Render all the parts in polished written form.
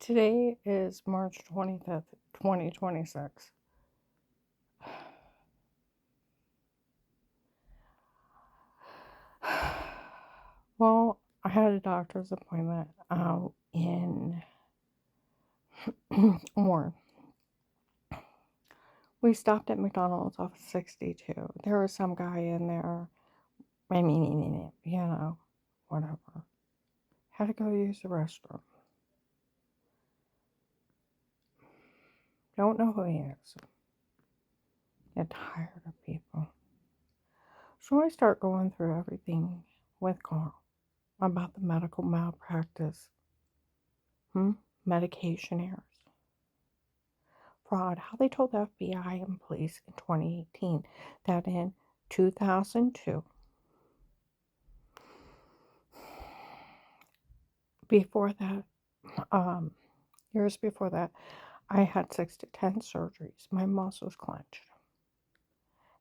Today is March 25th, 2026. Well, I had a doctor's appointment out in Warren. We stopped at McDonald's off of 62. There was some guy in there. Whatever. Had to go use the restroom. Don't know who he is. Get tired of people. So I start going through everything with Carl about the medical malpractice, medication errors, fraud, how they told the FBI and police in 2018 that in 2002, before that, years before that, I had 6 to 10 surgeries. My muscles clenched.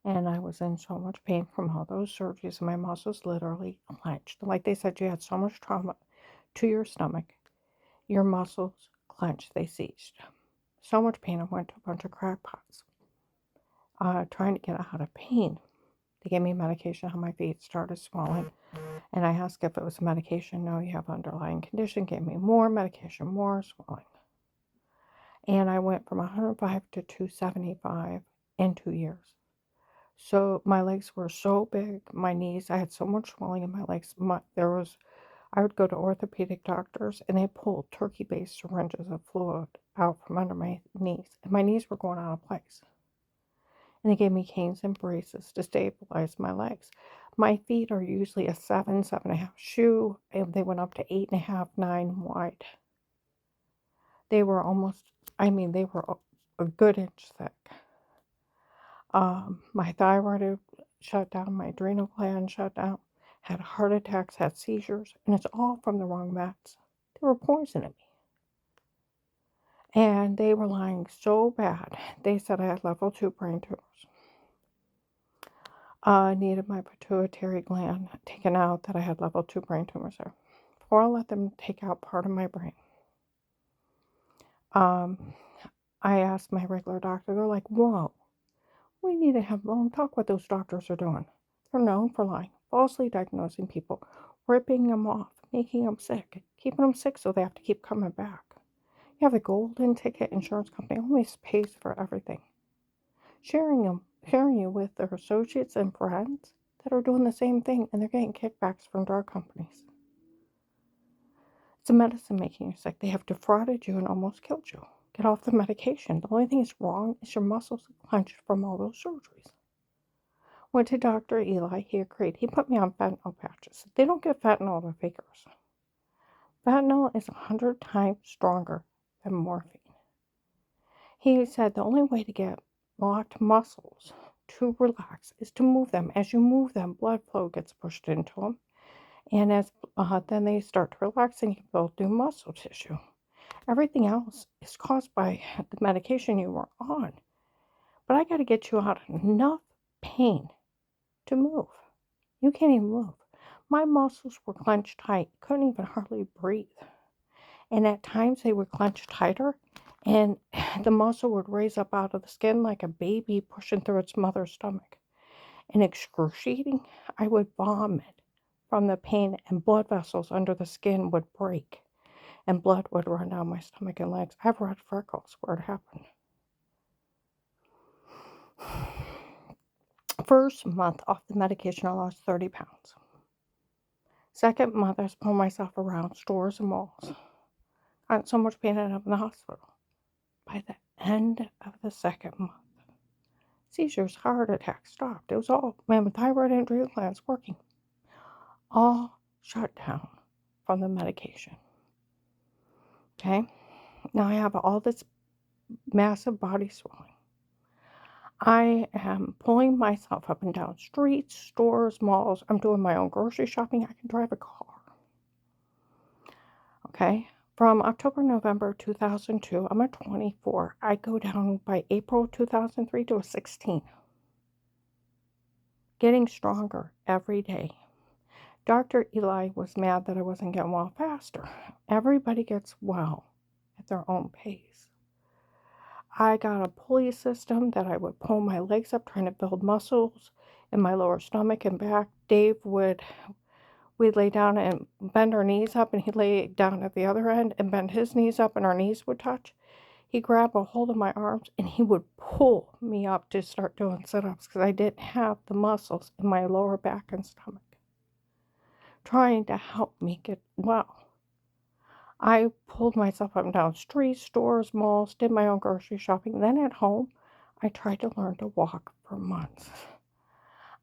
And I was in so much pain from all those surgeries, and my muscles literally clenched. Like they said, you had so much trauma to your stomach, your muscles clenched, they seized. So much pain, I went to a bunch of crackpots trying to get out of pain. They gave me medication on my feet, started swelling, and I asked if it was medication. No, you have underlying condition. Gave me more medication, more swelling. And I went from 105 to 275 in 2 years. So my legs were so big, my knees, I had so much swelling in my legs. I would go to orthopedic doctors and they pulled turkey-based syringes of fluid out from under my knees. And my knees were going out of place. And they gave me canes and braces to stabilize my legs. My feet are usually a 7, 7.5 shoe, and they went up to 8.5, 9 wide. They were they were a good inch thick. My thyroid had shut down, my adrenal gland shut down, had heart attacks, had seizures, and it's all from the wrong meds. They were poisoning me. And they were lying so bad. They said I had level 2 brain tumors. I needed my pituitary gland taken out, that I had level 2 brain tumors there. Before I let them take out part of my brain, I asked my regular doctor, they're like, whoa, we need to have a long talk what those doctors are doing. They're known for lying, falsely diagnosing people, ripping them off, making them sick, keeping them sick so they have to keep coming back. You have the golden ticket insurance company always pays for everything. Sharing you with their associates and friends that are doing the same thing, and they're getting kickbacks from drug companies. It's a medicine making you sick. They have defrauded you and almost killed you. Get off the medication. The only thing that's wrong is your muscles clenched from all those surgeries. Went to Dr. Eli. He agreed. He put me on fentanyl patches. They don't give fentanyl to fakers. Fentanyl is 100 times stronger than morphine. He said the only way to get locked muscles to relax is to move them. As you move them, blood flow gets pushed into them. And as then they start to relax and you build new muscle tissue. Everything else is caused by the medication you were on. But I got to get you out of enough pain to move. You can't even move. My muscles were clenched tight. Couldn't even hardly breathe. And at times they would clench tighter and the muscle would raise up out of the skin like a baby pushing through its mother's stomach. And excruciating, I would vomit from the pain and blood vessels under the skin would break and blood would run down my stomach and legs. I've red freckles where it happened. First month off the medication, I lost 30 pounds. Second month, I was pulling myself around stores and malls. I had so much pain I ended up in the hospital. By the end of the second month, seizures, heart attacks stopped. It was all, my thyroid and adrenal glands working. All shut down from the medication. Okay? Now I have all this massive body swelling. I am pulling myself up and down streets, stores, malls. I'm doing my own grocery shopping. I can drive a car. Okay? From October, November 2002, I'm a 24. I go down by April 2003 to a 16. Getting stronger every day. Dr. Eli was mad that I wasn't getting well faster. Everybody gets well at their own pace. I got a pulley system that I would pull my legs up, trying to build muscles in my lower stomach and back. We'd lay down and bend our knees up, and he'd lay down at the other end and bend his knees up, and our knees would touch. He'd grab a hold of my arms, and he would pull me up to start doing sit-ups because I didn't have the muscles in my lower back and stomach, trying to help me get well. I pulled myself up and down streets, stores, malls, did my own grocery shopping. Then at home, I tried to learn to walk for months.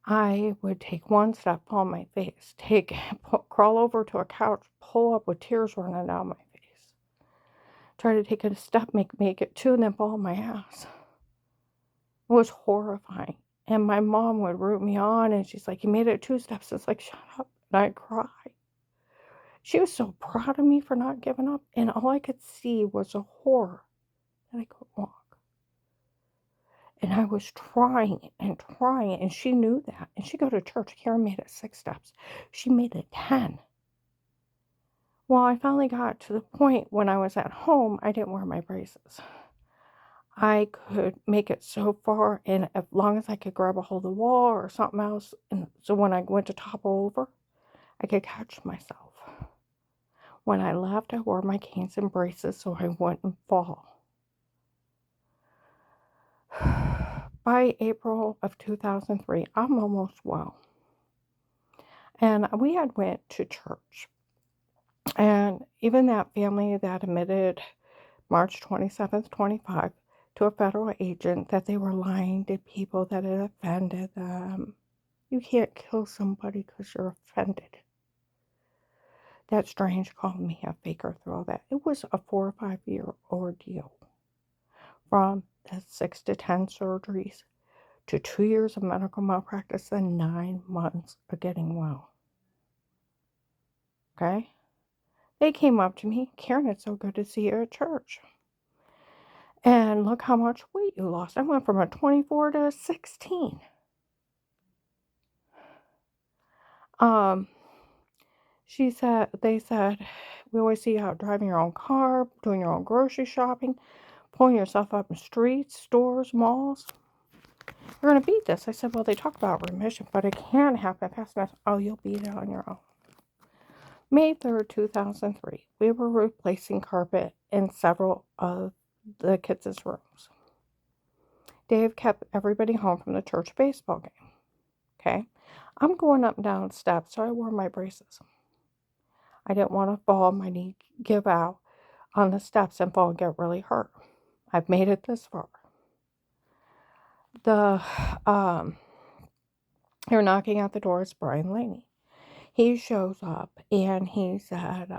I would take one step, fall on my face, crawl over to a couch, pull up with tears running down my face. Try to take a step, make it two, and then fall on my ass. It was horrifying. And my mom would root me on, and she's like, "You made it 2 steps." It's like, shut up. And I'd cry. She was so proud of me for not giving up, and all I could see was a horror that I couldn't walk. And I was trying, and she knew that. And she'd go to church. Karen made it 6 steps. She made it 10. Well, I finally got to the point when I was at home, I didn't wear my braces. I could make it so far, and as long as I could grab a hold of the wall or something else, and so when I went to topple over, I could catch myself. When I left, I wore my canes and braces so I wouldn't fall. By April of 2003, I'm almost well. And we had went to church. And even that family that admitted March 27th, 25, to a federal agent that they were lying to people that had offended them. You can't kill somebody because you're offended. That Strange called me a faker through all that. It was a 4 or 5 year ordeal. From the 6 to 10 surgeries to 2 years of medical malpractice and 9 months of getting well. Okay? They came up to me, "Karen, it's so good to see you at church. And look how much weight you lost." I went from a 24 to a 16. They said, "We always see you out driving your own car, doing your own grocery shopping, pulling yourself up in streets, stores, malls. You're going to beat this." I said, "Well, they talk about remission, but it can't happen fast enough." "Oh, you'll beat it on your own." May 3rd, 2003, we were replacing carpet in several of the kids' rooms. Dave kept everybody home from the church baseball game. Okay? I'm going up and down steps, so I wore my braces. I didn't want to fall, my knee give out on the steps and fall and get really hurt. I've made it this far. They're knocking at the door. It's Brian Laney. He shows up and he said,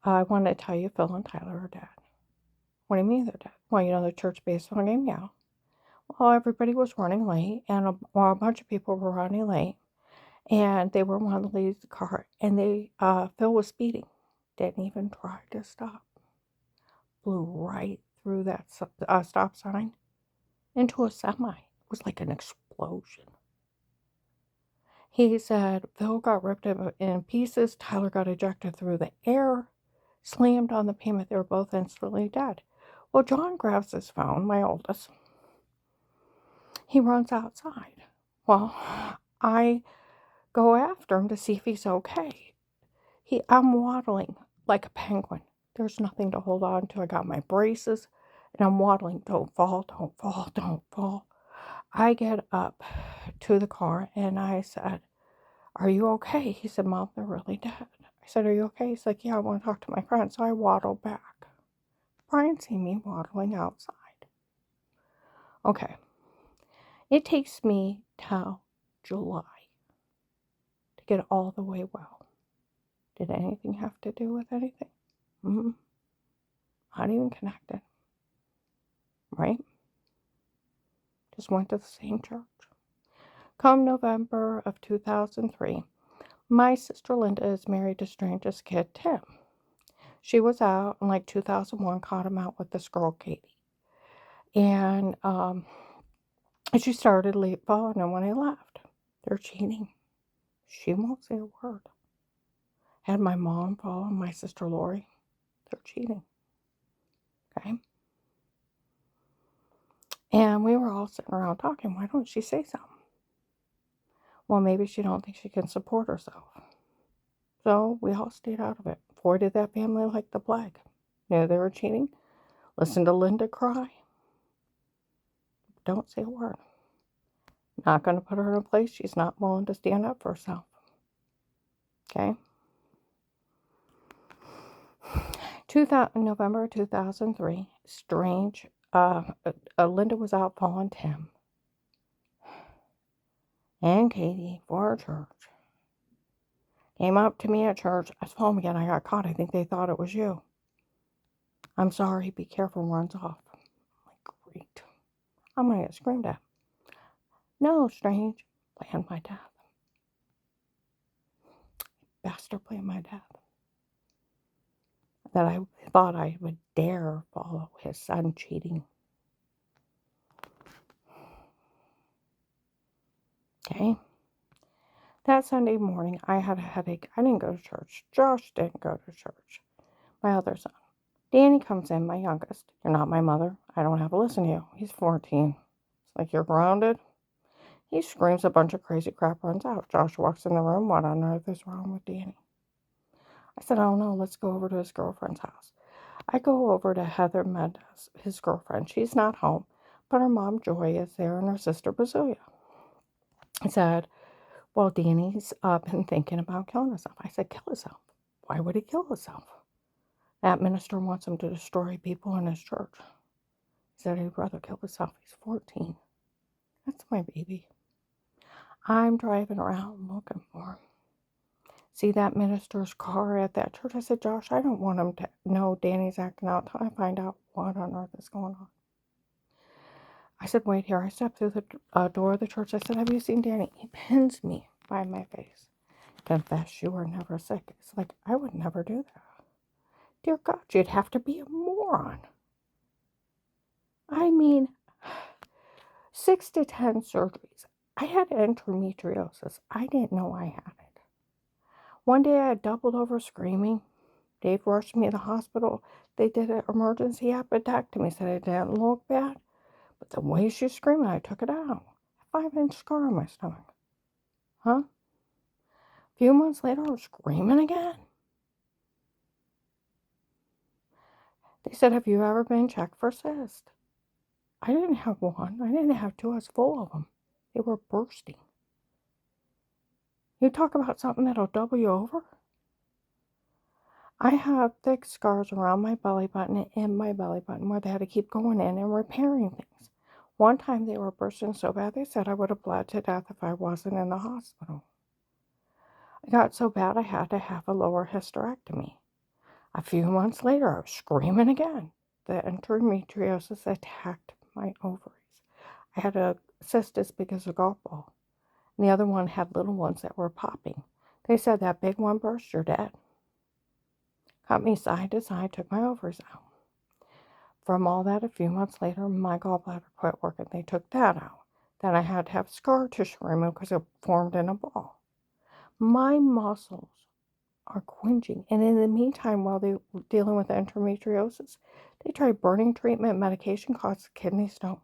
"I want to tell you Phil and Tyler are dead." "What do you mean they're dead?" "Well, you know the church baseball game?" "Yeah." Well, everybody was running late, and a bunch of people were running late, and they were wanting to leave the car, and Phil was speeding. Didn't even try to stop. Blew right through that stop sign into a semi. It was like an explosion. He said Phil got ripped in pieces. Tyler got ejected through the air, slammed on the pavement. They were both instantly dead. Well, John grabs his phone, my oldest. He runs outside. Well, I go after him to see if he's okay. I'm waddling like a penguin. There's nothing to hold on to. I got my braces, and I'm waddling. Don't fall, don't fall, don't fall. I get up to the car, and I said, "Are you okay?" He said, "Mom, they're really dead." I said, "Are you okay?" He's like, "Yeah, I want to talk to my friend." So I waddle back. Brian seen me waddling outside. Okay. It takes me till July to get all the way well. Did anything have to do with anything? Not even connected. Right? Just went to the same church. Come November of 2003, my sister Linda is married to Strange's kid, Tim. She was out in like 2001, caught him out with this girl, Katie. And she started following him when he left. They're cheating. She won't say a word. Had my mom follow my sister Lori. They're cheating. And we were all sitting around talking. Why don't she say something? Well, maybe she don't think she can support herself. So we all stayed out of it. Boy, did that family like the plague. Knew they were cheating. Listen to Linda cry. Don't say a word. Not going to put her in a place she's not willing to stand up for herself. Okay? November 2003, strange. Linda was out following Tim and Katie for our church. Came up to me at church. I told them again, I got caught. I think they thought it was you. I'm sorry. Be careful. Runs off. I'm like, great. I'm going to get screamed at. No, strange. Planned my death. Bastard planned my death. That I thought I would dare follow his son cheating. Okay? That Sunday morning, I had a headache. I didn't go to church. Josh didn't go to church. My other son. Danny comes in, my youngest. You're not my mother. I don't have to listen to you. He's 14. It's like, you're grounded. He screams a bunch of crazy crap, runs out. Josh walks in the room. What on earth is wrong with Danny? I said, I don't know. Let's go over to his girlfriend's house. I go over to Heather Mendez, his girlfriend. She's not home, but her mom, Joy, is there, and her sister, Bazulia. I said, well, Danny's been thinking about killing himself. I said, kill himself. Why would he kill himself? That minister wants him to destroy people in his church. He said he'd rather kill himself. He's 14. That's my baby. I'm driving around looking for him. See that minister's car at that church? I said, Josh, I don't want him to know Danny's acting out until I find out what on earth is going on. I said, wait here. I stepped through the door of the church. I said, have you seen Danny? He pins me by my face. Confess you were never sick. It's like, I would never do that. Dear God, you'd have to be a moron. I mean, 6 to 10 surgeries. I had endometriosis. I didn't know I had it. One day I doubled over screaming. Dave rushed me to the hospital. They did an emergency appendectomy. Said it didn't look bad. But the way she screamed, I took it out. A 5-inch scar on my stomach. Huh? A few months later, I was screaming again. They said, have you ever been checked for cysts? I didn't have one. I didn't have two. I was full of them. They were bursting. You talk about something that'll double you over? I have thick scars around my belly button and in my belly button where they had to keep going in and repairing things. One time they were bursting so bad they said I would have bled to death if I wasn't in the hospital. I got so bad I had to have a lower hysterectomy. A few months later, I was screaming again. The endometriosis attacked my ovaries. I had a cyst as big as a golf ball. And the other one had little ones that were popping. They said that big one burst, you're dead. Cut me side to side, took my ovaries out. From all that, a few months later, my gallbladder quit working. They took that out. Then I had to have scar tissue removed because it formed in a ball. My muscles are quenching. And in the meantime, while they were dealing with endometriosis, they tried burning treatment. Medication caused kidney stone.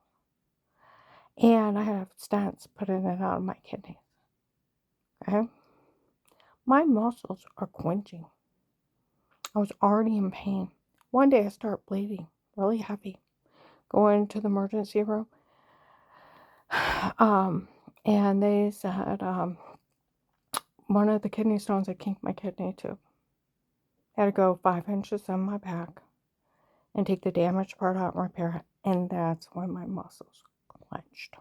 And I have stents put in and out of my kidneys. Okay? My muscles are quenching. I was already in pain. One day I start bleeding, really heavy. Go into the emergency room. And they said one of the kidney stones had kinked my kidney too. I had to go 5 inches on my back and take the damaged part out and repair it. And that's when my muscles clenched.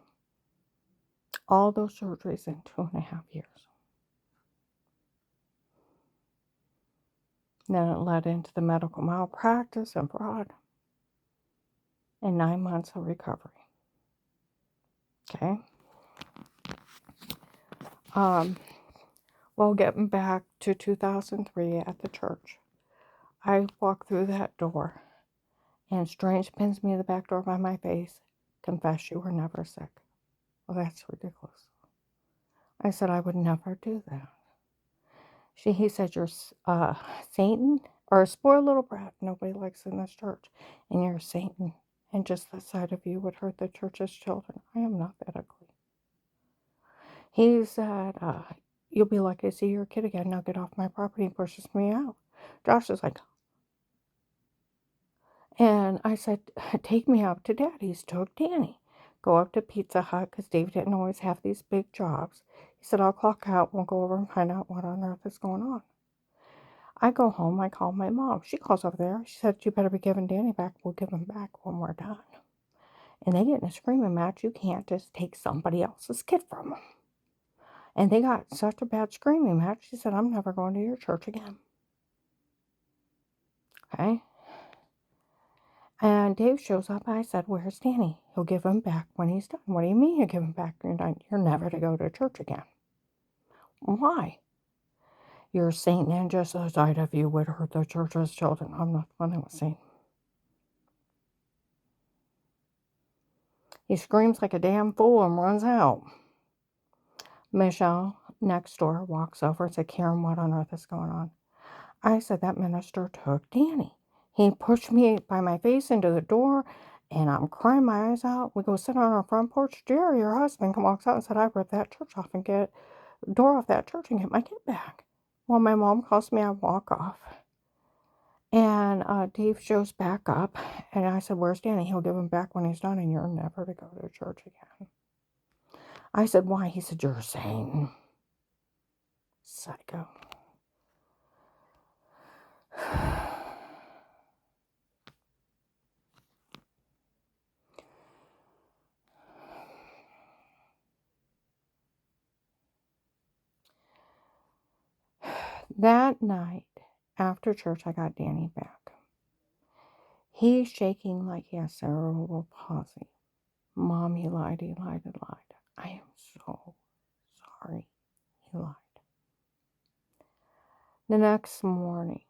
All those surgeries in 2.5 years. And then it led into the medical malpractice and fraud. And 9 months of recovery. Okay. Well, getting back to 2003 at the church, I walk through that door, and Strange pins me in the back door by my face. Confess you were never sick. Well, that's ridiculous. I said I would never do that. He said, you're Satan, or a spoiled little brat nobody likes in this church, and you're Satan. and just the sight of you would hurt the church's children. I am not that ugly. He said, you'll be lucky to see your kid again. Now get off my property. He pushes me out. Josh is like, and I said, take me out to Daddy's. Took Danny. Go up to Pizza Hut because Dave didn't always have these big jobs. He said, I'll clock out. We'll go over and find out what on earth is going on. I go home. I call my mom. She calls over there. She said, you better be giving Danny back. We'll give him back when we're done. And they get in a screaming match. You can't just take somebody else's kid from them. And they got such a bad screaming match. She said, I'm never going to your church again. Okay? And Dave shows up. I said, where's Danny? He'll give him back when he's done. What do you mean he'll give him back when you're done? You're never to go to church again. Why? You're a saint, and just the sight of you would hurt the church's children. I'm not the one that was saying. He screams like a damn fool and runs out. Michelle, next door, walks over and said, Karen, what on earth is going on? I said, that minister took Danny. He pushed me by my face into the door, and I'm crying my eyes out. We go sit on our front porch. Jerry, her husband, walks out and said, I ripped that church off and get the door off that church and get my kid back. Well, my mom calls me. I walk off. And Dave shows back up, and I said, where's Danny? He'll give him back when he's done, and you're never to go to church again. I said, why? He said, you're a saint. Psycho. That night, after church, I got Danny back. He's shaking like he has cerebral palsy. Mom, he lied, he lied, he lied. I am so sorry. He lied. The next morning,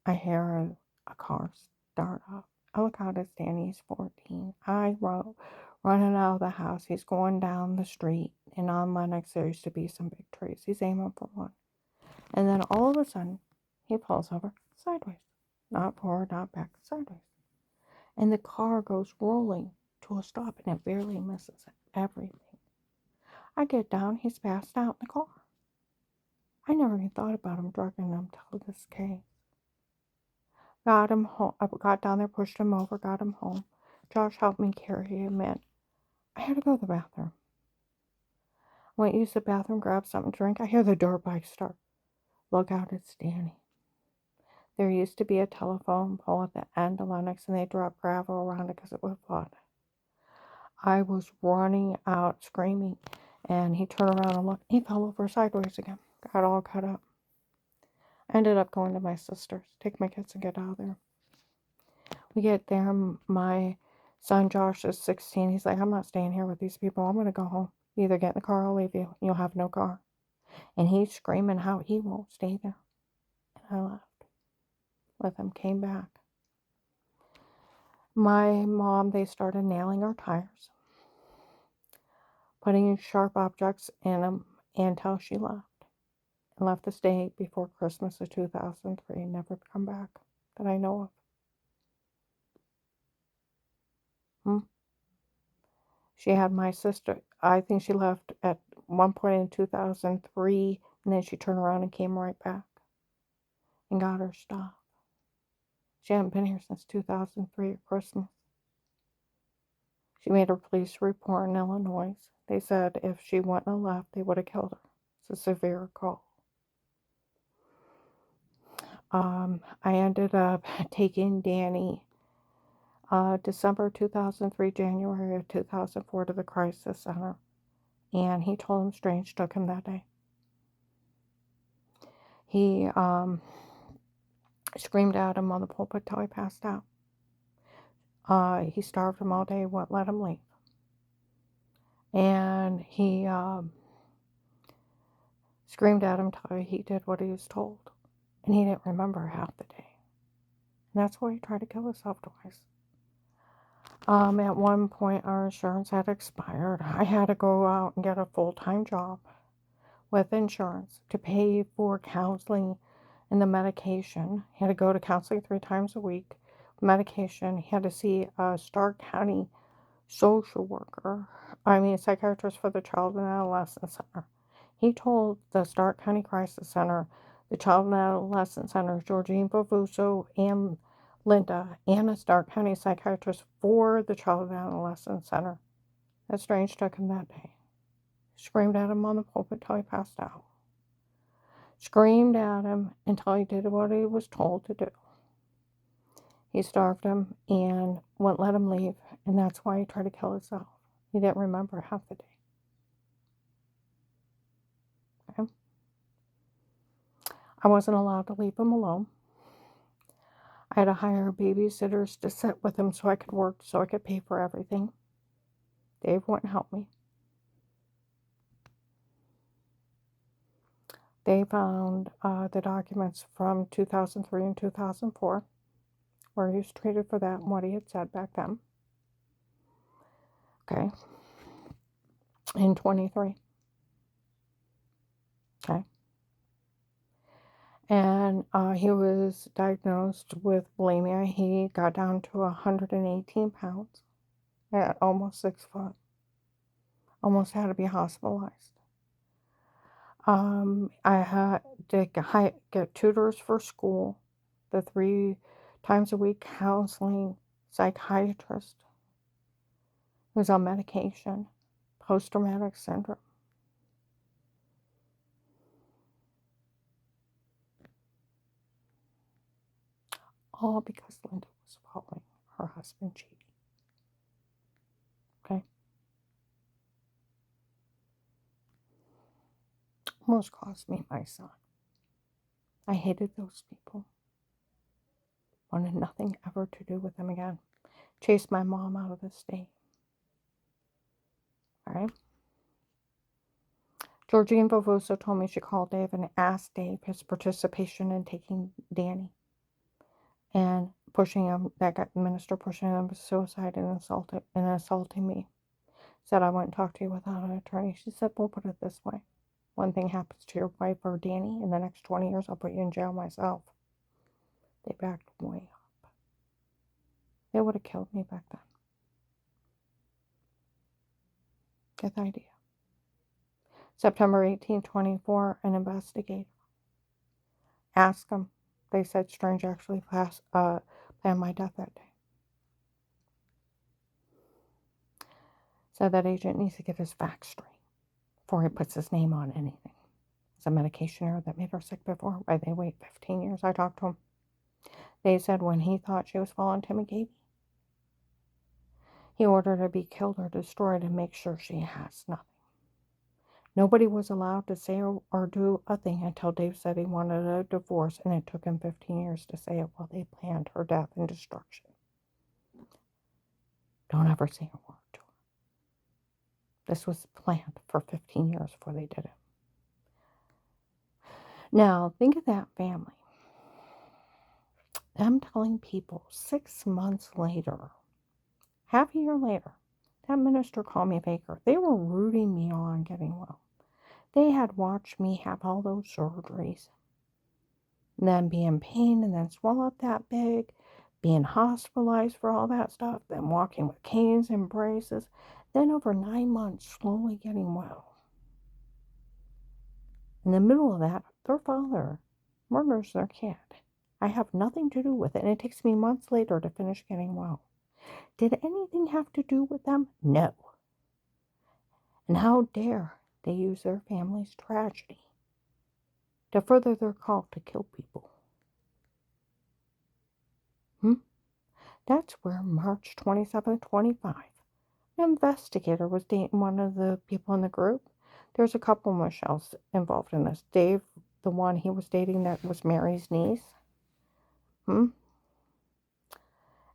I hear a car start up. I look out, it's Danny's 14. I running out of the house. He's going down the street, and on Lennox there used to be some big trees. He's aiming for one. And then all of a sudden, he pulls over sideways. Not forward, not back, sideways. And the car goes rolling to a stop, and it barely misses everything. I get down, he's passed out in the car. I never even thought about him drugging him till this case. Got him home. I got down there, pushed him over, got him home. Josh helped me carry him in. I had to go to the bathroom. Went use the bathroom, grab something to drink. I hear the dirt bike start. Look out, it's Danny. There used to be a telephone pole at the end of Lennox, and they dropped gravel around it because it was flooded. I was running out screaming, and he turned around and looked. He fell over sideways again. Got all cut up. I ended up going to my sister's, take my kids and get out of there. We get there, my son Josh is 16. He's like, I'm not staying here with these people. I'm going to go home. You either get in the car or I'll leave you. You'll have no car. And he's screaming how he won't stay there. And I left with him, came back. My mom, they started nailing our tires, putting sharp objects in them until she left. And left the state before Christmas of 2003. Never come back that I know of. She had my sister. I think she left at one point in 2003, and then she turned around and came right back and got her stuff. She hadn't been here since 2003 at Christmas. She made a police report in Illinois. They said if she wouldn't have left, they would have killed her. It's a severe call. I ended up taking Danny December 2003, January of 2004 to the crisis center. And he told him Strange took him that day. He screamed at him on the pulpit till he passed out. He starved him all day, wouldn't let him leave. And he screamed at him till he did what he was told. And he didn't remember half the day. And that's why he tried to kill himself twice. At one point, our insurance had expired. I had to go out and get a full-time job with insurance to pay for counseling and the medication. I had to go to counseling 3 times a week. medication. He had to see a Stark County psychiatrist for the Child and Adolescent Center. He told the Stark County Crisis Center, the Child and Adolescent Center, Georgine Bovuso and Linda, and a Stark County psychiatrist for the Child and Adolescent Center, that Strange took him that day. Screamed at him on the pulpit till he passed out. Screamed at him until he did what he was told to do. He starved him and wouldn't let him leave, and that's why he tried to kill himself. He didn't remember half the day. Okay? I wasn't allowed to leave him alone. I had to hire babysitters to sit with him so I could work, so I could pay for everything. Dave wouldn't help me. They found the documents from 2003 and 2004, where he was treated for that and what he had said back then. Okay. In 23. Okay. And he was diagnosed with bulimia. He got down to 118 pounds at almost 6 foot. Almost had to be hospitalized. I had to get tutors for school, the 3 times a week counseling, psychiatrist, who was on medication, post-traumatic syndrome. All because Linda was following her husband cheating. Okay? Almost cost me my son. I hated those people. Wanted nothing ever to do with them again. Chased my mom out of the state. Alright? Georgine Bovuso told me she called Dave and asked Dave his participation in taking Danny and pushing him, that minister pushing him to suicide and assaulting me. Said, I wouldn't talk to you without an attorney. She said, we'll put it this way. One thing happens to your wife or Danny, in the next 20 years, I'll put you in jail myself. They backed way up. They would have killed me back then. Get the idea. September 1824, an investigator asked them. They said Strange actually planned my death that day. Said that agent needs to get his facts straight before he puts his name on anything. It's a medication error that made her sick before. Why they wait 15 years? I talked to him. They said when he thought she was following Timmy Gaby, he ordered her to be killed or destroyed and make sure she has nothing. Nobody was allowed to say or do a thing until Dave said he wanted a divorce, and it took him 15 years to say it while they planned her death and destruction. Don't ever say a word to her. This was planned for 15 years before they did it. Now, think of that family. Them telling people 6 months later, half a year later, that minister called me Baker. They were rooting me on getting well. They had watched me have all those surgeries, and then be in pain, and then swell up that big, being hospitalized for all that stuff, then walking with canes and braces, then over 9 months slowly getting well. In the middle of that, their father murders their kid. I have nothing to do with it, and it takes me months later to finish getting well. Did anything have to do with them? No. And how dare they use their family's tragedy to further their call to kill people? That's where March 27, 25, an investigator was dating one of the people in the group. There's a couple Michelles involved in this. Dave, the one he was dating that was Mary's niece. And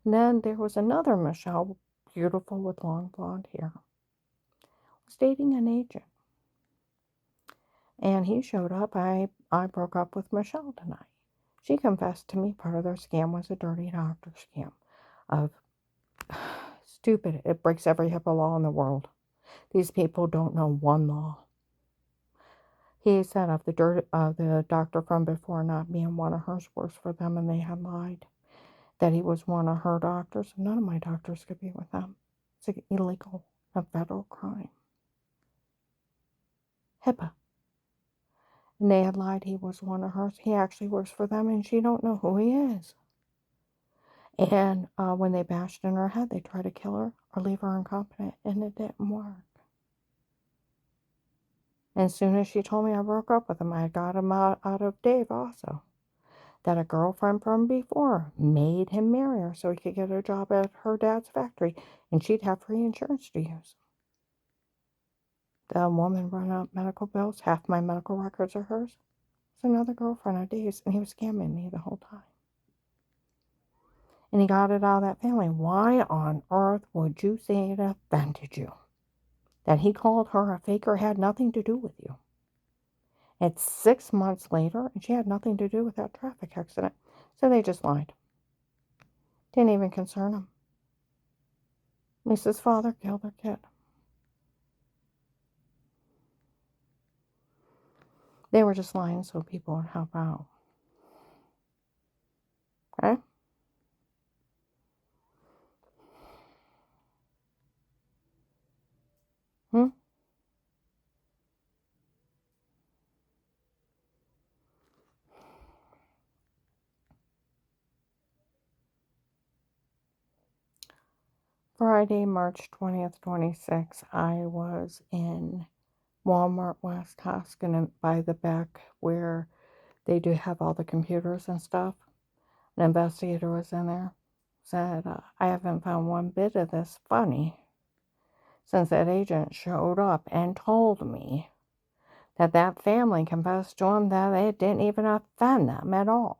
then there was another Michelle, beautiful with long blonde hair, was dating an agent. And he showed up. I broke up with Michelle tonight. She confessed to me part of their scam was a dirty doctor scam of stupid. It breaks every HIPAA law in the world. These people don't know one law. He said of the doctor from before not being one of hers works for them, and they had lied. that he was one of her doctors. None of my doctors could be with them. It's illegal, a federal crime. HIPAA. And they had lied he was one of hers. He actually works for them, and she don't know who he is. And when they bashed in her head, they tried to kill her or leave her incompetent, and it didn't work. And as soon as she told me I broke up with him, I got him out of Dave also. That a girlfriend from before made him marry her so he could get a job at her dad's factory, and she'd have free insurance to use. The woman run up medical bills. Half my medical records are hers. It's another girlfriend of Dave's, and he was scamming me the whole time. And he got it out of that family. Why on earth would you say it offended you? That he called her a faker had nothing to do with you. It's 6 months later, and she had nothing to do with that traffic accident. So they just lied. Didn't even concern him. Lisa's father killed her kid. They were just lying so people would help out. Okay? Friday, March 20th, 26, I was in Walmart West Hoskin by the back where they do have all the computers and stuff. An investigator was in there. Said, I haven't found one bit of this funny since that agent showed up and told me that that family confessed to him that it didn't even offend them at all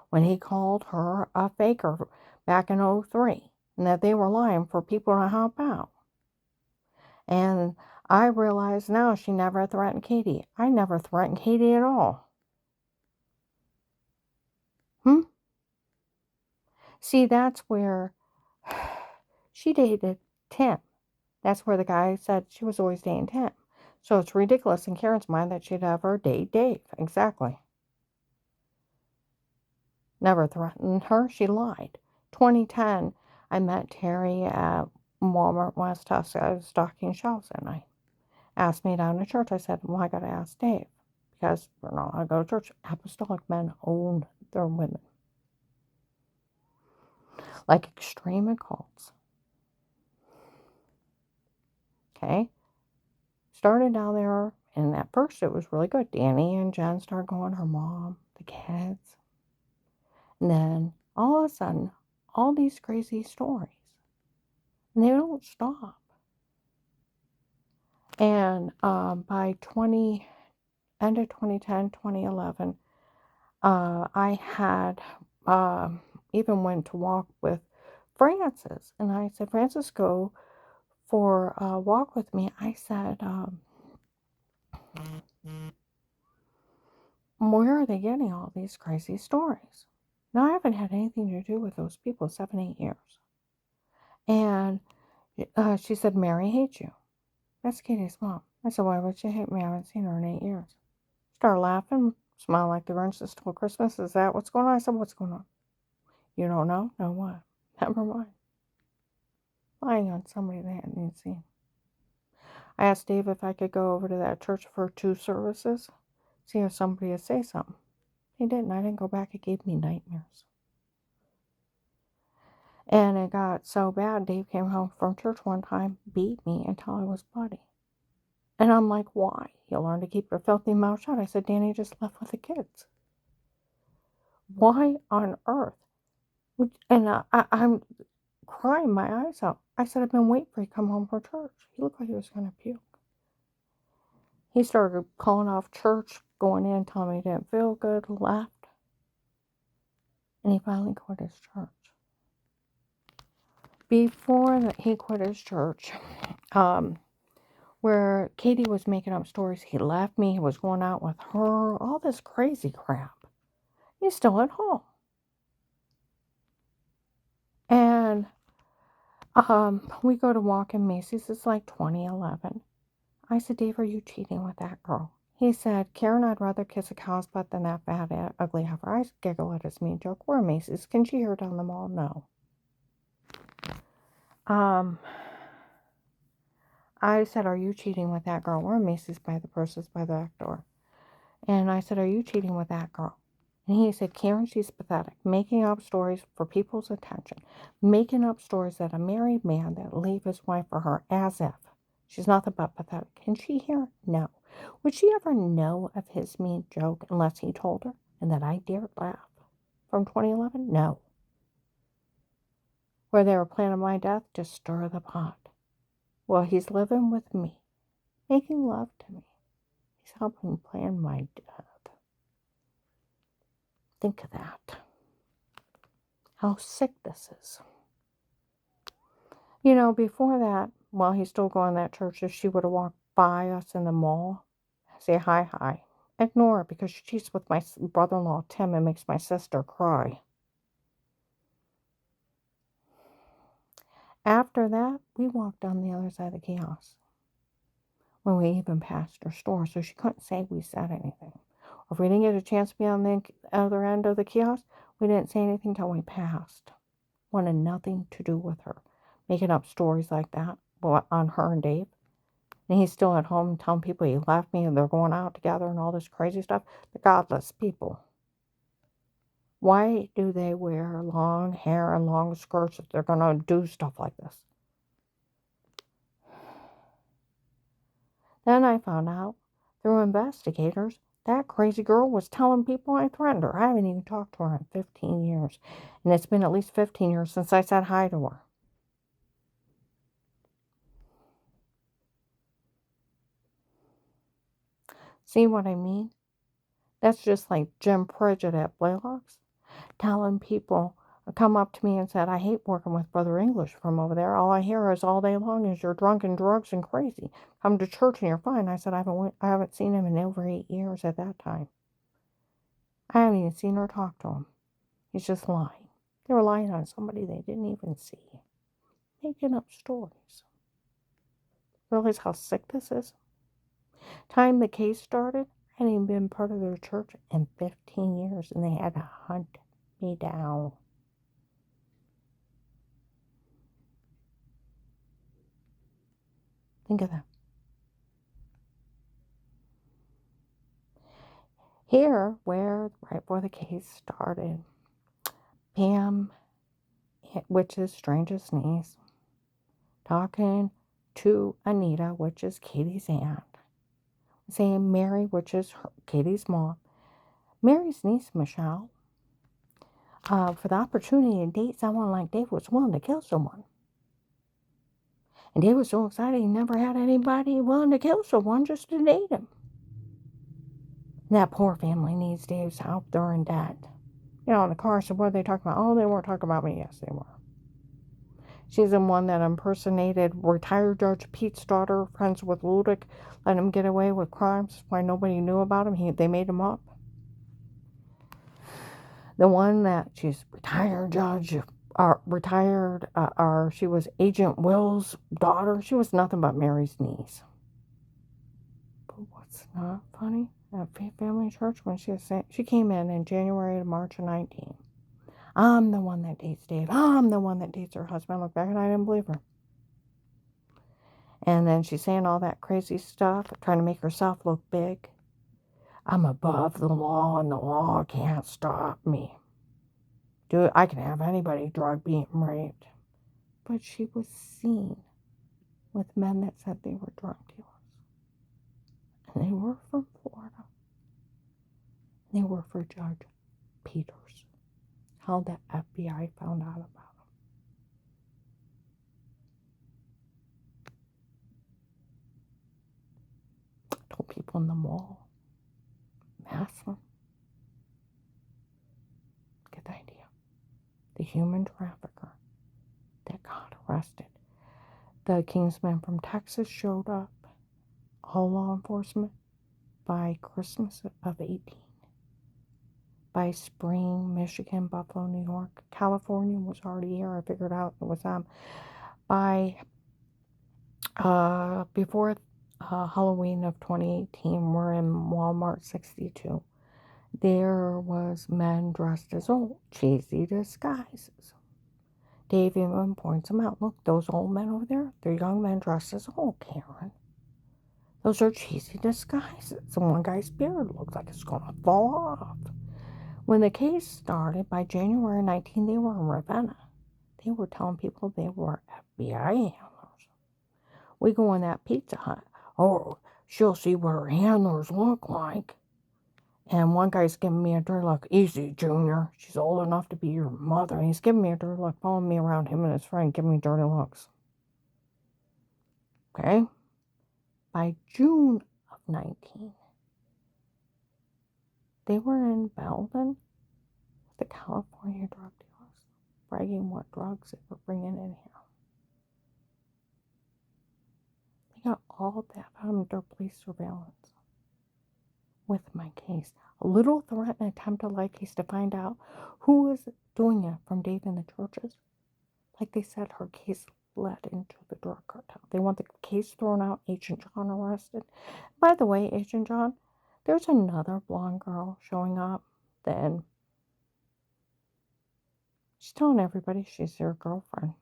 when he called her a faker back in 03, and that they were lying for people to help out. And I realize now she never threatened Katie. I never threatened Katie at all. See, that's where she dated Tim. That's where the guy said she was always dating Tim. So it's ridiculous in Karen's mind that she'd ever date Dave. Exactly. Never threatened her. She lied. 2010, I met Terry at Walmart West House. I was stocking shelves, and I asked me down to church. I said, well, I got to ask Dave because we're not allowed to go to church. Apostolic men own their women. Like extreme occults. Okay? Started down there, and at first it was really good. Danny and Jen started going, her mom, the kids. And then all of a sudden, all these crazy stories. And they don't stop. And by end of 2010, 2011, I had even went to walk with Francis. And I said, Francis, go for a walk with me. I said, where are they getting all these crazy stories? Now, I haven't had anything to do with those people 7-8 years. And she said, Mary hates you. That's Katie's mom. I said, why would she hate me? I haven't seen her in 8 years. Started laughing, smiling like the Grinch that stole Christmas. Is that what's going on? I said, what's going on? You don't know? No, what? Never mind. Lying on somebody they hadn't even seen. I asked Dave if I could go over to that church for 2 services, see if somebody would say something. He didn't. I didn't go back. It gave me nightmares. And it got so bad, Dave came home from church one time, beat me until I was bloody. And I'm like, why? You learn to keep your filthy mouth shut. I said, Danny just left with the kids. Why on earth? And I'm crying my eyes out. I said, I've been waiting for you to come home from church. He looked like he was going to puke. He started calling off church, going in, telling me he didn't feel good, left. And he finally quit his church. Before he quit his church, where Katie was making up stories, he left me, he was going out with her, all this crazy crap. He's still at home. And we go to walk in Macy's. It's like 2011. I said, Dave, are you cheating with that girl? He said, Karen, I'd rather kiss a cow's butt than that fat, ugly heifer. I giggle at his mean joke. We're Macy's. Can she hear down the mall? No. I said, are you cheating with that girl? We're Macy's by the purses by the back door. And I said, are you cheating with that girl? And he said, Karen, she's pathetic. Making up stories for people's attention. Making up stories that a married man that leave his wife for her as if she's nothing but pathetic. Can she hear? No. Would she ever know of his mean joke unless he told her and that I dared laugh? From 2011? No. Where they were planning my death, just stir the pot. Well, he's living with me, making love to me. He's helping plan my death. Think of that. How sick this is. You know, before that, while he's still going to that church, if she would have walked by us in the mall, say hi. Ignore her because she cheats with my brother-in-law, Tim, and makes my sister cry. After that, we walked down the other side of the kiosk when we even passed her store, so she couldn't say we said anything. Or if we didn't get a chance to be on the other end of the kiosk, we didn't say anything till we passed. Wanted nothing to do with her. Making up stories like that on her and Dave. And he's still at home telling people he left me and they're going out together and all this crazy stuff. The godless people. Why do they wear long hair and long skirts if they're going to do stuff like this? Then I found out through investigators that crazy girl was telling people I threatened her. I haven't even talked to her in 15 years. And it's been at least 15 years since I said hi to her. See what I mean? That's just like Jim Pridgett at Blaylock's telling people, come up to me and said, I hate working with Brother English from over there. All I hear is all day long is you're drunk and drugs and crazy. Come to church and you're fine. I said, I haven't seen him in over 8 years at that time. I haven't even seen her talk to him. He's just lying. They were lying on somebody they didn't even see. Making up stories. Realize how sick this is? Time the case started, I hadn't even been part of their church in 15 years, and they had to hunt me down. Think of that. Here, right before the case started, Pam, which is Strange's niece, talking to Anita, which is Katie's aunt, saying Mary, which is Katie's mom, Mary's niece, Michelle, for the opportunity to date someone like Dave was willing to kill someone. And Dave was so excited he never had anybody willing to kill someone just to date him. And that poor family needs Dave's help. They're in debt. You know, in the car, so what are they talking about? Oh, they weren't talking about me. Yes, they were. She's the one that impersonated retired Judge Pete's daughter, friends with Ludick, let him get away with crimes. Why nobody knew about him. They made him up. The one that she's retired judge, or she was Agent Will's daughter. She was nothing but Mary's niece. But what's not funny? At Faith Family Church, when she came in January to March of 19. I'm the one that dates Dave. I'm the one that dates her husband. I look back and I didn't believe her. And then she's saying all that crazy stuff, trying to make herself look big. I'm above the law and the law can't stop me. I can have anybody drug, beat, and raped. But she was seen with men that said they were drug dealers. And they were from Florida. They were for Judge Peters. How the FBI found out about him. Told people in the mall. Masked them. Get the idea. The human trafficker that got arrested. The Kingsmen from Texas showed up. All law enforcement by Christmas of 18. By spring, Michigan, Buffalo, New York, California was already here. I figured out it was them. By before Halloween of 2018, we're in Walmart 62. There was men dressed as old, cheesy disguises. Dave even points them out. Look, those old men over there, they're young men dressed as old, Karen. Those are cheesy disguises. And one guy's beard looks like it's going to fall off. When the case started, by January 19, they were in Ravenna. They were telling people they were FBI handlers. We go in that Pizza Hut. Oh, she'll see what her handlers look like. And one guy's giving me a dirty look. Easy, Junior. She's old enough to be your mother. And he's giving me a dirty look, following me around, him and his friend, giving me dirty looks. Okay? By June of 19, they were in Belden, the California drug dealers, bragging what drugs they were bringing in here. They got all that under police surveillance with my case. A little threat and attempted light case to find out who was doing it from Dave in the churches. Like they said, her case led into the drug cartel. They want the case thrown out, Agent John arrested. By the way, Agent John, there's another blonde girl showing up. Then she's telling everybody she's their girlfriend.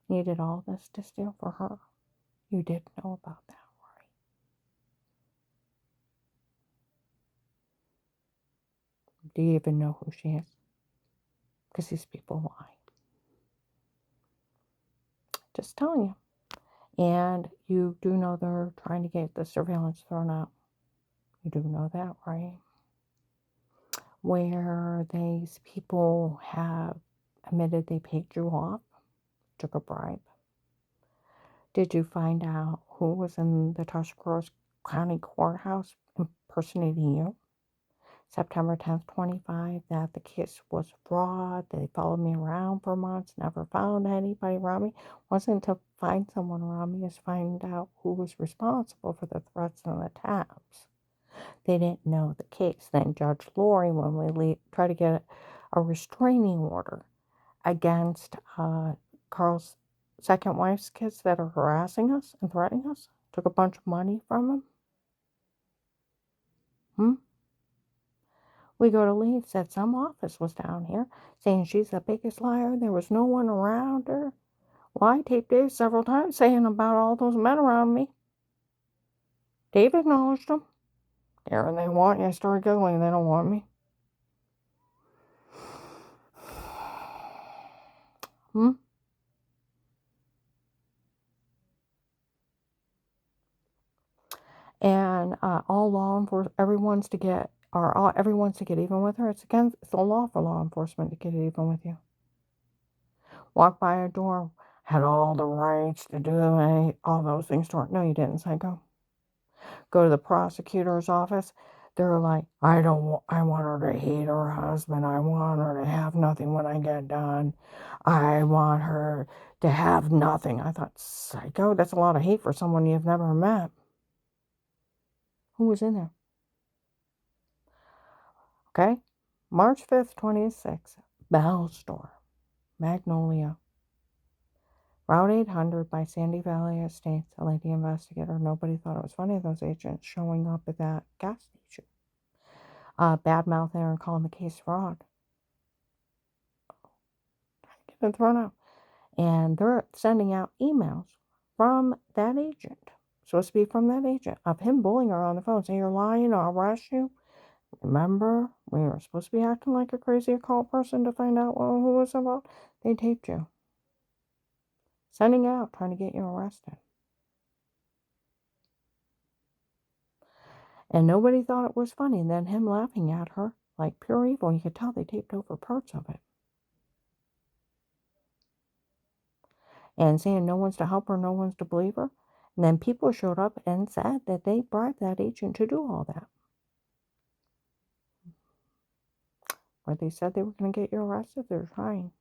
You did all this to steal for her. You did know about that, right? Do you even know who she is? Because these people lie. Just telling you. And you do know they're trying to get the surveillance thrown out. You do know that, right? Where these people have admitted they paid you off, took a bribe. Did you find out who was in the Tuscarawas County Courthouse impersonating you? September 10th, 25, that the case was fraud. They followed me around for months, never found anybody around me. Wasn't to find someone around me, is find out who was responsible for the threats and the taps. They didn't know the case. Then Judge Lori, when we tried to get a restraining order against Carl's second wife's kids that are harassing us and threatening us, took a bunch of money from them. We go to leave, said some office was down here, saying she's the biggest liar, there was no one around her. Well, I taped Dave several times saying about all those men around me. Dave acknowledged them. Aaron, they want you. I started giggling, they don't want me. And all law enforcement, everyone's to get even with her. It's the law for law enforcement to get even with you. Walk by a door, had all the rights to do all those things to her. No, you didn't, psycho. Go to the prosecutor's office. They're like, I want her to hate her husband. I want her to have nothing when I get done. I want her to have nothing. I thought, psycho, that's a lot of hate for someone you've never met. Who was in there? Okay. March 5th, 26, Bell Store, Magnolia. Route 800 by Sandy Valley Estates, a lady investigator. Nobody thought it was funny, those agents showing up at that gas station. Bad mouthing her and calling the case fraud. Get it thrown out. And they're sending out emails from that agent. Supposed to be from that agent of him bullying her on the phone, saying, you're lying, I'll arrest you. Remember, we were supposed to be acting like a crazy occult person to find out who was involved. They taped you. Sending out, trying to get you arrested. And nobody thought it was funny. And then him laughing at her like pure evil. You could tell they taped over parts of it. And saying no one's to help her, no one's to believe her. And then people showed up and said that they bribed that agent to do all that. Where they said they were going to get you arrested, they're trying.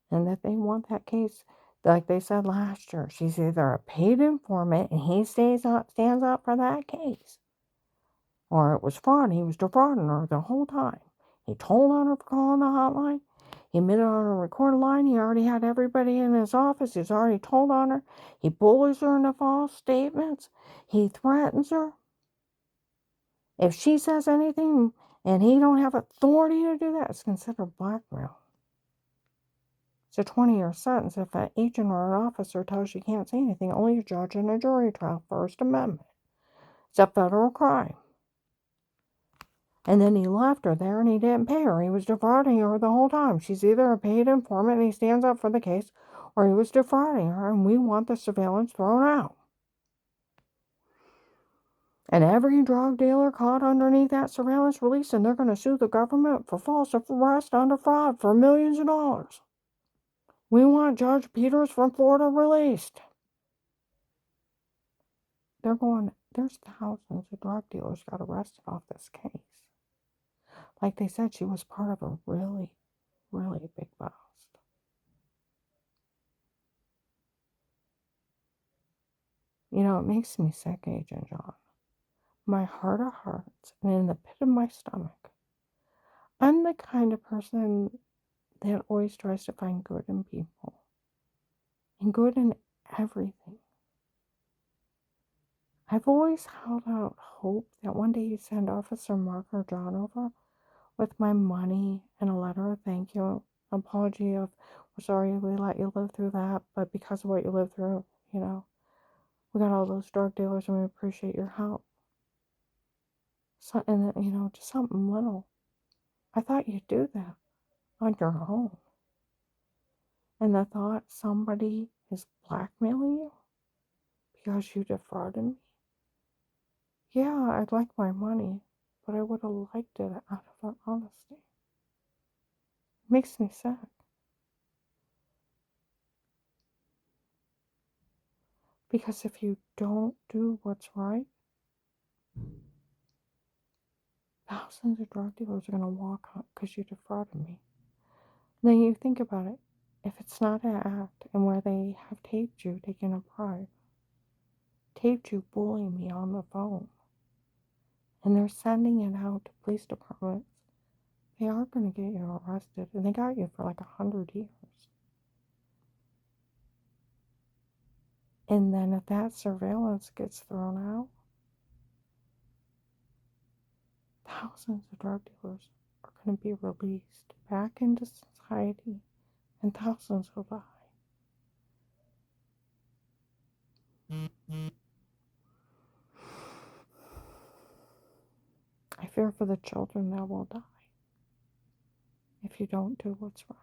And that they want that case, like they said last year, she's either a paid informant and he stands up for that case, or it was fraud. He was defrauding her the whole time. He told on her for calling the hotline. He admitted on a recorded line. He already had everybody in his office. He's already told on her. He bullies her into false statements. He threatens her. If she says anything and he don't have authority to do that, it's considered blackmail. It's a 20-year sentence if an agent or an officer tells you can't say anything. Only a judge in a jury trial. First Amendment. It's a federal crime. And then he left her there and he didn't pay her. He was defrauding her the whole time. She's either a paid informant and he stands up for the case, or he was defrauding her, and we want the surveillance thrown out. And every drug dealer caught underneath that surveillance release, and they're going to sue the government for false arrest under fraud for millions of dollars. We want Judge Peters from Florida released. There's thousands of drug dealers got arrested off this case. Like they said, she was part of a really, really big bust. You know, it makes me sick, Agent John. My heart of hearts and in the pit of my stomach. I'm the kind of person that always tries to find good in people and good in everything. I've always held out hope that one day you'd send Officer Mark or John over with my money and a letter of thank you, an apology of, we're sorry we let you live through that, but because of what you lived through, you know, we got all those drug dealers and we appreciate your help. So, and then, you know, just something little. I thought you'd do that on your own. And the thought somebody is blackmailing you because you defrauded me. Yeah, I'd like my money, but I would have liked it out of honesty. It makes me sick. Because if you don't do what's right, thousands of drug dealers are going to walk out because you defrauded me. And then you think about it. If it's not an act and where they have taped you taking a bribe, taped you bullying me on the phone, and they're sending it out to police departments, they are going to get you arrested. And they got you for like 100 years. And then if that surveillance gets thrown out, thousands of drug dealers are going to be released back into society, and thousands will die. I fear for the children that will die if you don't do what's right.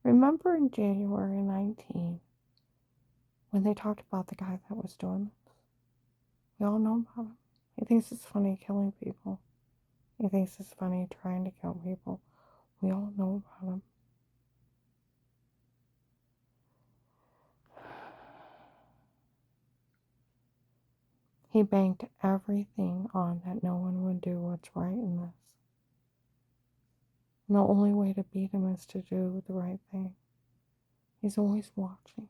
Remember in January 19, when they talked about the guy that was doing this? We all know about him. He thinks it's funny killing people. He thinks it's funny trying to kill people. We all know about him. He banked everything on that no one would do what's right in this. And the only way to beat him is to do the right thing. He's always watching,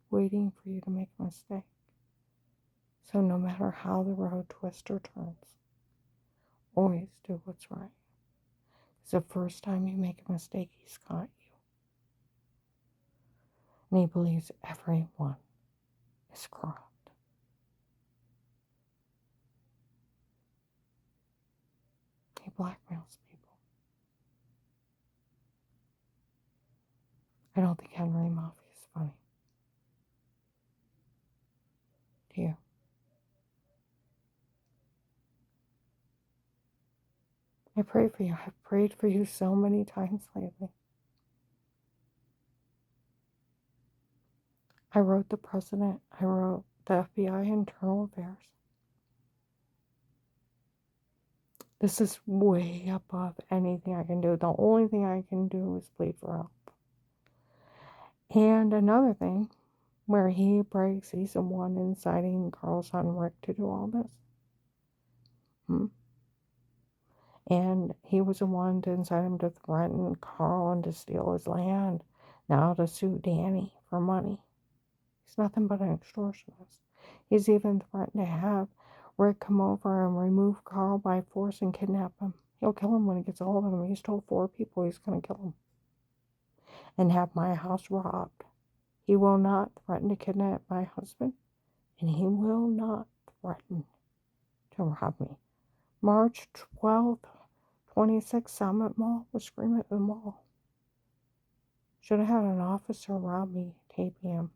waiting for you to make a mistake. So no matter how the road twists or turns, always do what's right. Because the first time you make a mistake, he's got you. And he believes everyone is corrupt. He blackmails people. I don't think Henry Mafia is funny. Do you? I pray for you. I've prayed for you so many times lately. I wrote the president. I wrote the FBI Internal Affairs. This is way above anything I can do. The only thing I can do is plead for help. And another thing, where he breaks, he's the one inciting Carl's son Rick to do all this. And he was the one to incite him to threaten Carl and to steal his land. Now to sue Danny for money. He's nothing but an extortionist. He's even threatened to have Rick come over and remove Carl by force and kidnap him. He'll kill him when he gets a hold of him. He's told 4 people he's going to kill him. and have my house robbed. He will not threaten to kidnap my husband, and he will not threaten to rob me. March 12th, 26 Summit Mall was screaming at the mall. Should have had an officer rob me, taping him.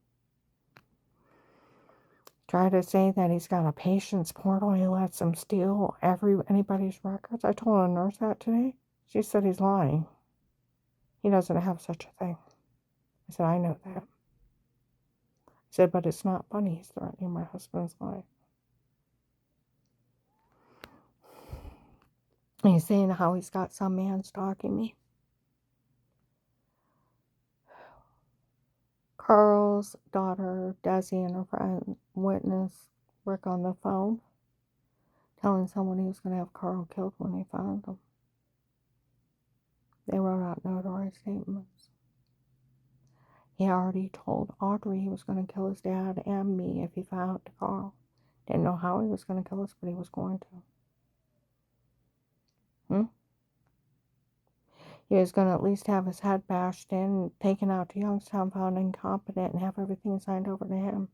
Try to say that he's got a patient's portal. He lets him steal anybody's records. I told a nurse that today. She said he's lying. He doesn't have such a thing. I said, I know that. I said, but it's not funny. He's threatening my husband's life. And he's saying how he's got some man stalking me. Carl's daughter, Desi, and her friend witnessed Rick on the phone, telling someone he was going to have Carl killed when they found him. They wrote out notarized statements. He already told Audrey he was going to kill his dad and me if he found Carl. Didn't know how he was going to kill us, but he was going to. He was going to at least have his head bashed in, taken out to Youngstown, found incompetent, and have everything signed over to him.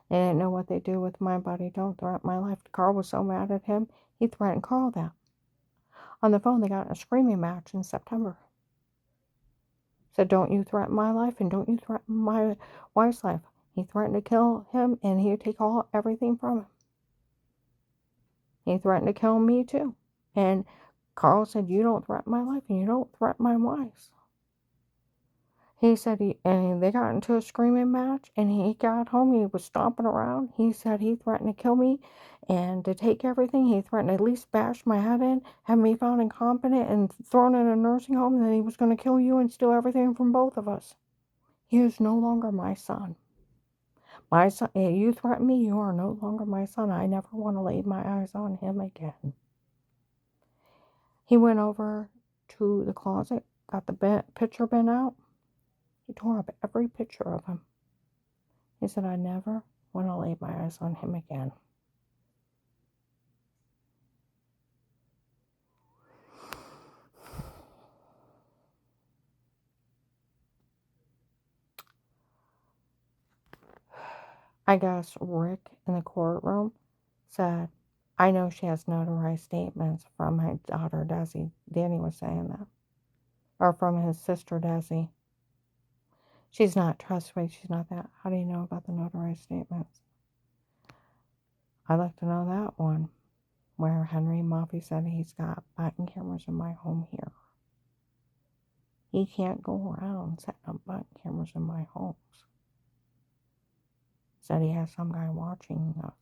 They didn't know what they do with my body. Don't threaten my life. Carl was so mad at him, he threatened Carl that. On the phone, they got in a screaming match in September. Said, don't you threaten my life, and don't you threaten my wife's life. He threatened to kill him, and he would take everything from him. He threatened to kill me, too. And Carl said, you don't threaten my life, and you don't threaten my wife's. He said and they got into a screaming match, and he got home, he was stomping around. He said he threatened to kill me and to take everything. He threatened to at least bash my head in, have me found incompetent and thrown in a nursing home, and then he was going to kill you and steal everything from both of us. He is no longer my son. My son, you threaten me, you are no longer my son. I never want to lay my eyes on him again. He went over to the closet, got the picture bin out. He tore up every picture of him. He said, I never want to lay my eyes on him again. I guess Rick in the courtroom said, I know she has notarized statements from my daughter, Desi. Danny was saying that. Or from his sister, Desi. She's not trustworthy. She's not that. How do you know about the notarized statements? I'd like to know that one. Where Henry Moffitt said he's got button cameras in my home here. He can't go around setting up button cameras in my homes. Said he has some guy watching us.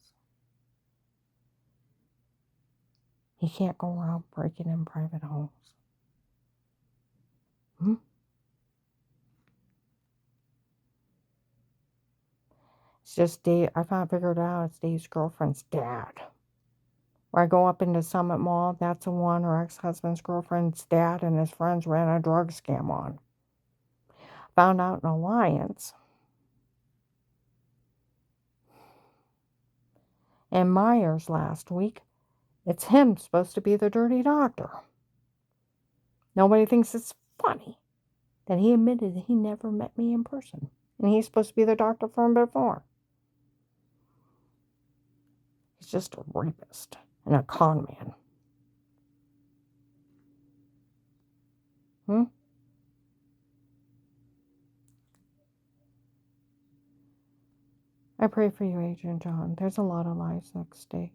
He can't go around breaking in private homes. It's just Dave. I figured out it's Dave's girlfriend's dad. Where I go up into Summit Mall, that's the one her ex-husband's girlfriend's dad and his friends ran a drug scam on. Found out in Alliance. And Myers last week. It's him supposed to be the dirty doctor. Nobody thinks it's funny that he admitted that he never met me in person. And he's supposed to be the doctor from before. He's just a rapist and a con man. I pray for you, Adrian John. There's a lot of lives next state.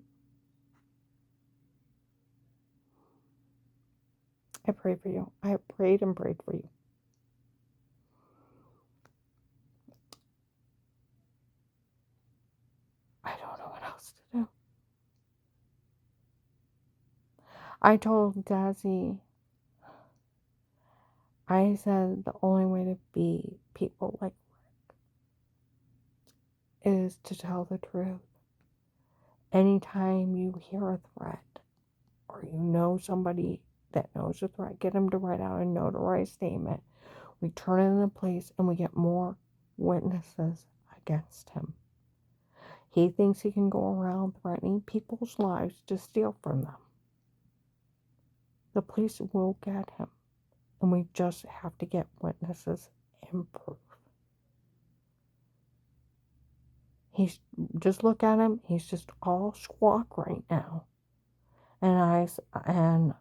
I pray for you. I have prayed and prayed for you. I don't know what else to do. I told Dazzy, I said the only way to be people like Rick is to tell the truth. Anytime you hear a threat or you know somebody that knows a threat, get them to write out a notarized statement. We turn it into place and we get more witnesses against him. He thinks he can go around threatening people's lives to steal from them. The police will get him. And we just have to get witnesses and proof. Just look at him. He's just all squawk right now. And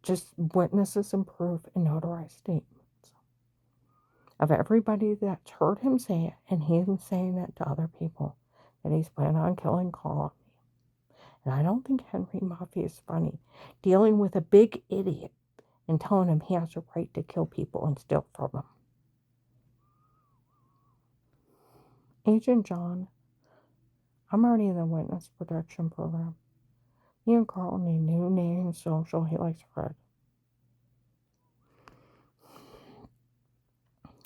just witnesses and proof and notarized statements of everybody that's heard him say it, and him saying it to other people, that he's planning on killing Carl. And I don't think Henry Mafia is funny, dealing with a big idiot and telling him he has a right to kill people and steal from them. Agent John, I'm already in the witness protection program. Me and Carl need new name social. He likes Fred.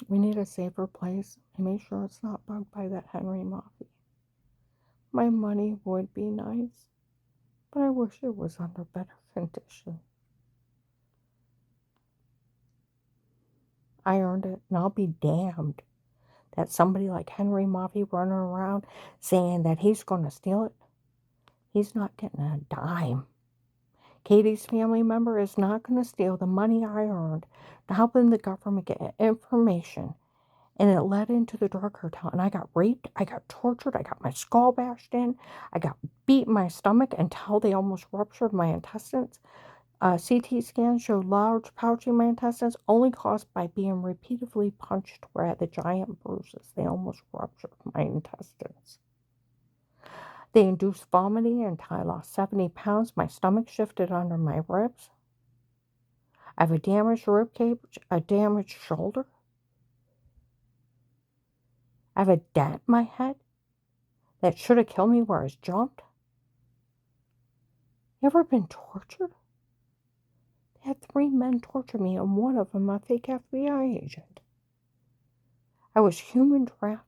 We need a safer place and make sure it's not bugged by that Henry Mafia. My money would be nice, but I wish it was under better condition. I earned it, and I'll be damned that somebody like Henry Mafia running around saying that he's going to steal it. He's not getting a dime. Katie's family member is not going to steal the money I earned to helping the government get information. And it led into the drug cartel. And I got raped. I got tortured. I got my skull bashed in. I got beat in my stomach until they almost ruptured my intestines. CT scans showed large pouch in my intestines, only caused by being repeatedly punched where I had the giant bruises. They almost ruptured my intestines. They induced vomiting until I lost 70 pounds. My stomach shifted under my ribs. I have a damaged rib cage, a damaged shoulder. I have a dent in my head that should have killed me where I was jumped. You ever been tortured? They had 3 men torture me, and one of them a fake FBI agent. I was human trafficked.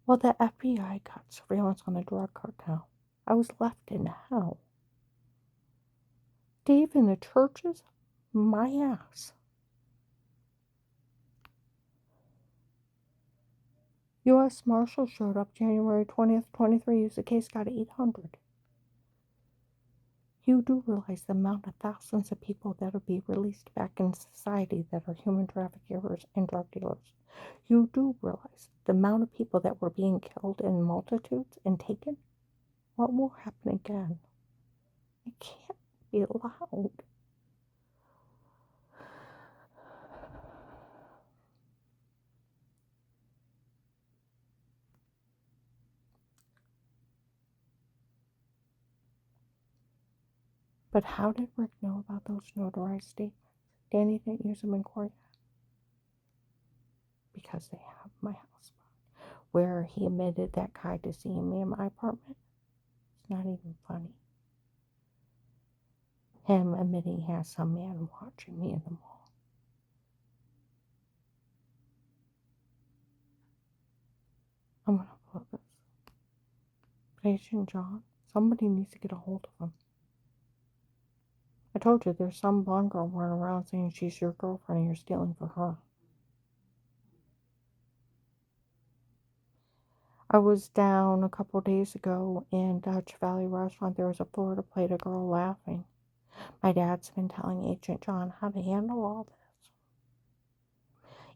Well, the FBI got surveillance on the drug cartel. I was left in hell. Dave in the churches? My ass. U.S. Marshal showed up January 20th, 23, used the case, got 800. You do realize the amount of thousands of people that will be released back in society that are human traffickers and drug dealers. You do realize the amount of people that were being killed in multitudes and taken. What will happen again? It can't be allowed. But how did Rick know about those notarized statements? Danny didn't use them in court yet. Because they have my house phone, where he admitted that guy to seeing me in my apartment. It's not even funny. Him admitting he has some man watching me in the mall. I'm gonna pull this. Agent John, somebody needs to get a hold of him. I told you there's some blonde girl running around saying she's your girlfriend and you're stealing for her. I was down a couple days ago in Dutch Valley Restaurant. There was a Florida plate, a girl laughing. My dad's been telling Agent John how to handle all this.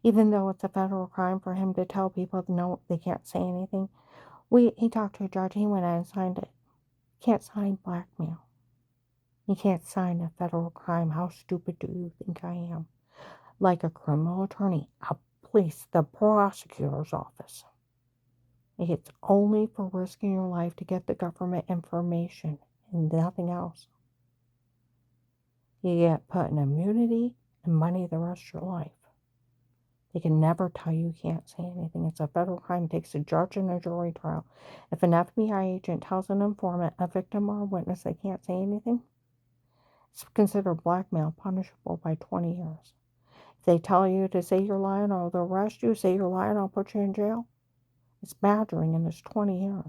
Even though it's a federal crime for him to tell people no, they can't say anything. He talked to a judge. He went out and signed it. You can't sign blackmail. You can't sign a federal crime. How stupid do you think I am? Like a criminal attorney, a police, the prosecutor's office. It's only for risking your life to get the government information and nothing else. You get put in immunity and money the rest of your life. They can never tell you can't say anything. It's a federal crime. It takes a judge and a jury trial. If an FBI agent tells an informant, a victim, or a witness they can't say anything, it's considered blackmail, punishable by 20 years. If they tell you to say you're lying or they'll arrest you, say you're lying, I'll put you in jail, it's badgering and it's 20 years.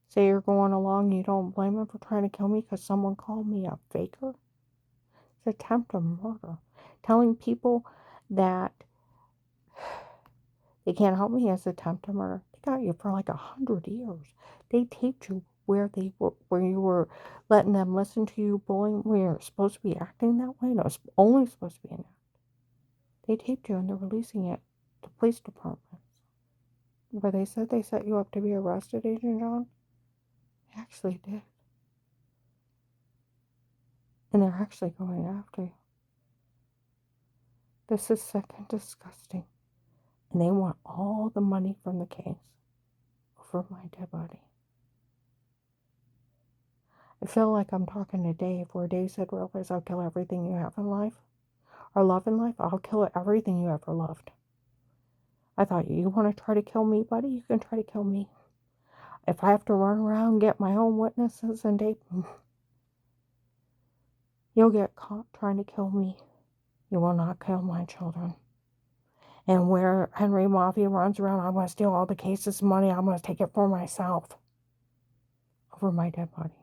Say you're going along, you don't blame him for trying to kill me because someone called me a faker? It's attempted murder. Telling people that They can't help me as attempt to murder. They got you for like 100 years. They taped you where you were letting them listen to you bullying, where you're supposed to be acting that way. No, it's only supposed to be an act. They taped you and they're releasing it to police departments. Where they said they set you up to be arrested, Agent John. They actually did. And they're actually going after you. This is sick and disgusting. And they want all the money from the case over my dead body. I feel like I'm talking to Dave, where Dave said, realize I'll kill everything you have in life, or love in life. I'll kill everything you ever loved. I thought, you want to try to kill me, buddy? You can try to kill me. If I have to run around and get my own witnesses and Dave, you'll get caught trying to kill me. You will not kill my children. And where Henry Mafia runs around, I'm going to steal all the cases' money. I'm going to take it for myself. Over my dead body.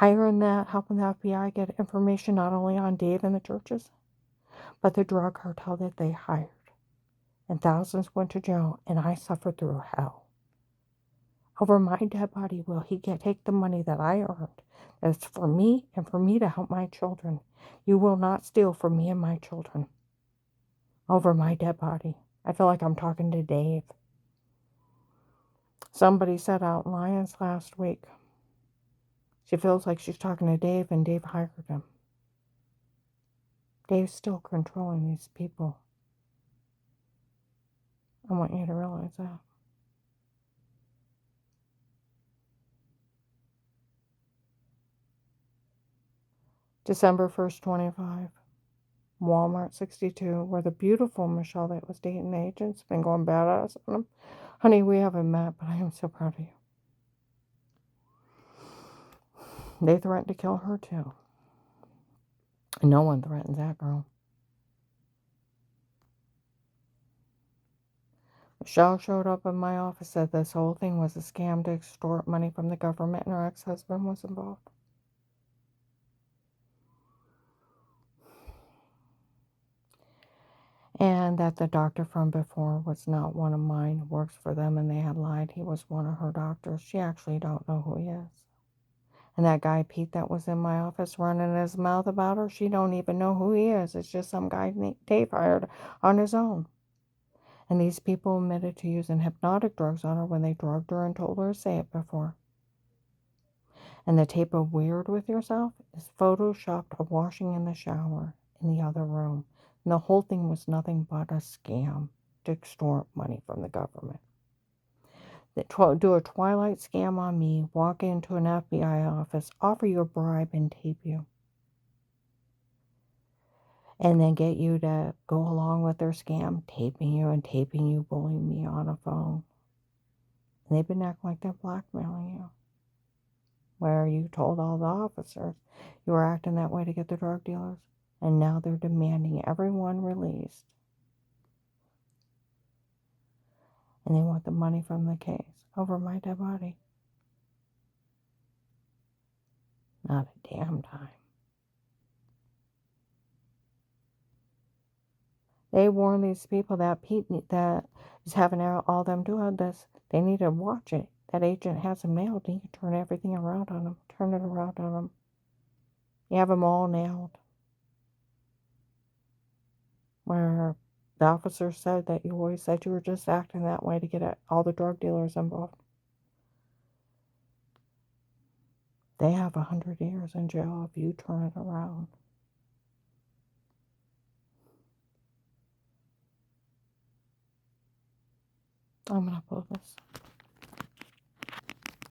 I earned that helping the FBI get information not only on Dave and the churches, but the drug cartel that they hired. And thousands went to jail, and I suffered through hell. Over my dead body will he take the money that I earned. That's for me and for me to help my children. You will not steal from me and my children. Over my dead body. I feel like I'm talking to Dave. Somebody said out in Lions last week, she feels like she's talking to Dave, and Dave hired him. Dave's still controlling these people. I want you to realize that. December 1st, 25. Walmart 62, where the beautiful Michelle that was dating the agent's been going badass on him. Honey, we haven't met, but I am so proud of you. They threatened to kill her too. And no one threatens that girl. Michelle showed up in my office, said this whole thing was a scam to extort money from the government, and her ex-husband was involved. And that the doctor from before was not one of mine, works for them, and they had lied. He was one of her doctors. She actually don't know who he is. And that guy Pete that was in my office running his mouth about her, she don't even know who he is. It's just some guy Dave hired on his own. And these people admitted to using hypnotic drugs on her when they drugged her and told her to say it before. And the tape of Weird with Yourself is photoshopped of washing in the shower in the other room. And the whole thing was nothing but a scam to extort money from the government. Do a Twilight scam on me, walk into an FBI office, offer you a bribe, and tape you. And then get you to go along with their scam, taping you, bullying me on a phone. And they've been acting like they're blackmailing you. Where you told all the officers you were acting that way to get the drug dealers. And now they're demanding everyone released. And they want the money from the case over my dead body. Not a damn time. They warn these people that Pete that is having all them doing this, they need to watch it. That agent has them nailed. He can turn everything around on them. Turn it around on them. You have them all nailed. Where the officer said that you always said you were just acting that way to get all the drug dealers involved. They have 100 years in jail if you turn it around. I'm going to pull this.